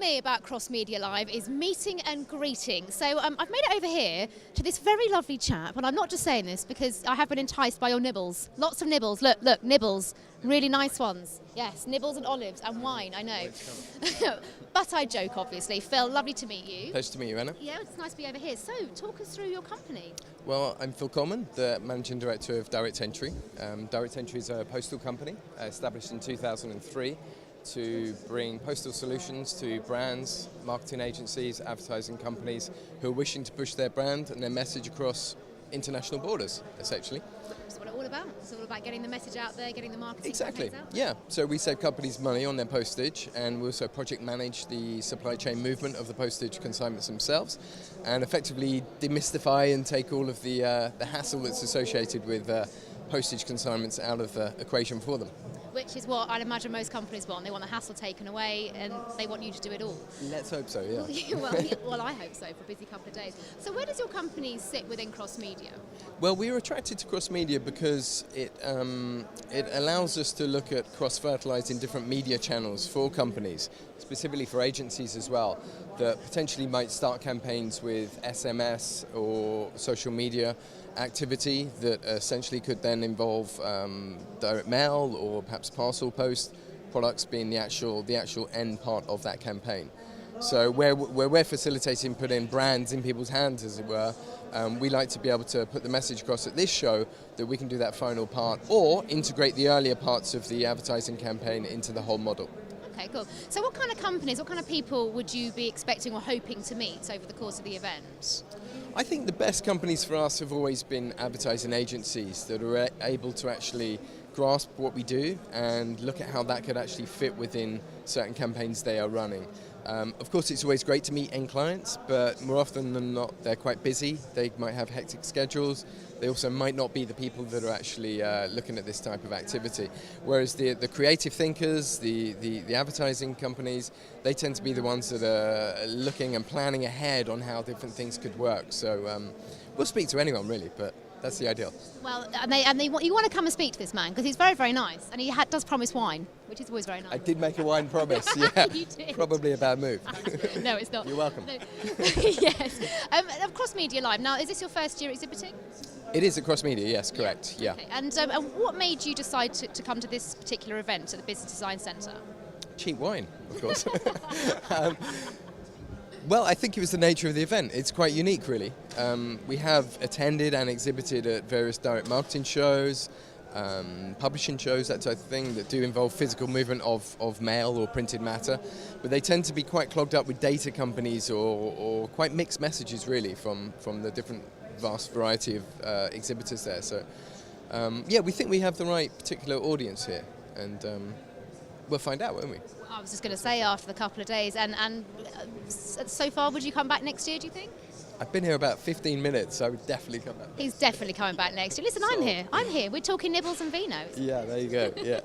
me about Cross Media Live is meeting and greeting. So I've made it over here to this very lovely chap, and I'm not just saying this because I have been enticed by your nibbles. Lots of nibbles. Look, nibbles. Really nice ones. Yes, nibbles and olives and wine, I know. But I joke, obviously. Phil, lovely to meet you. Pleasure to meet you, Anna. Yeah, it's nice to be over here. So, talk us through your company. Well, I'm Phil Coleman, the Managing Director of Direct Entry. Direct Entry is a postal company established in 2003 to bring postal solutions to brands, marketing agencies, advertising companies who are wishing to push their brand and their message across international borders, essentially. That's what it's all about. It's all about getting the message out there, getting the marketing Exactly, campaigns out. yeah. So we save companies money on their postage, and we also project manage the supply chain movement of the postage consignments themselves, and effectively demystify and take all of the hassle that's associated with postage consignments out of the equation for them. Which is what I'd imagine most companies want. They want the hassle taken away and they want you to do it all. Let's hope so, yeah. well, I hope so, for a busy couple of days. So where does your company sit within Cross Media? Well, we were attracted to Cross Media because it allows us to look at cross-fertilising different media channels for companies, specifically for agencies as well, that potentially might start campaigns with SMS or social media activity that essentially could then involve direct mail or perhaps parcel post, products being the actual end part of that campaign. So where we're facilitating putting brands in people's hands, as it were, we like to be able to put the message across at this show that we can do that final part or integrate the earlier parts of the advertising campaign into the whole model. Okay, cool. So what kind of companies, what kind of people would you be expecting or hoping to meet over the course of the event? I think the best companies for us have always been advertising agencies that are able to actually grasp what we do and look at how that could actually fit within certain campaigns they are running. Of course, it's always great to meet end clients, but more often than not, they're quite busy. They might have hectic schedules. They also might not be the people that are actually looking at this type of activity. Whereas the creative thinkers, the advertising companies, they tend to be the ones that are looking and planning ahead on how different things could work. So we'll speak to anyone really, but that's the ideal. Well, you want to come and speak to this man because he's very, very nice, and he does promise wine, which is always very nice. I did make a wine promise, yeah. You did. Probably a bad move. No, it's not. You're welcome. No. Yes. Cross Media Live. Now, is this your first year exhibiting? It is at Cross Media, yes, correct, yeah. Okay. And what made you decide to come to this particular event at the Business Design Centre? Cheap wine, of course. Well, I think it was the nature of the event. It's quite unique, really. We have attended and exhibited at various direct marketing shows, publishing shows, that type of thing, that do involve physical movement of mail or printed matter. But they tend to be quite clogged up with data companies or quite mixed messages, really, from the different vast variety of exhibitors there. So, yeah, we think we have the right particular audience here. And we'll find out, won't we? I was just going to say after the couple of days, and so far, would you come back next year, do you think? I've been here about 15 minutes, so I would definitely come back. He's definitely coming back next year. Listen, I'm here. We're talking nibbles and vinos. Yeah, there you go, yeah.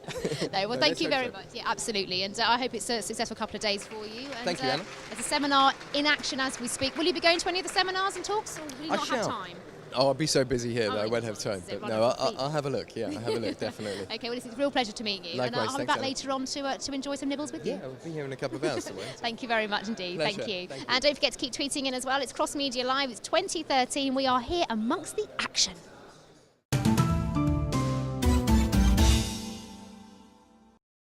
No, well, thank you very much. Yeah, absolutely. And I hope it's a successful couple of days for you. And, thank you, Anna. There's a seminar in action as we speak. Will you be going to any of the seminars and talks, or will you not have time? Oh, I'll be so busy here that I won't have time. So but no, I'll have a look. Yeah, I'll have a look, definitely. Okay, well, it's a real pleasure to meet you. Likewise, and I'll be back later on to enjoy some nibbles with you. Yeah, I'll be here in a couple of hours. Thank you very much indeed. Pleasure. Thank you. Thank you. And don't forget to keep tweeting in as well. It's Cross Media Live. It's 2013. We are here amongst the action.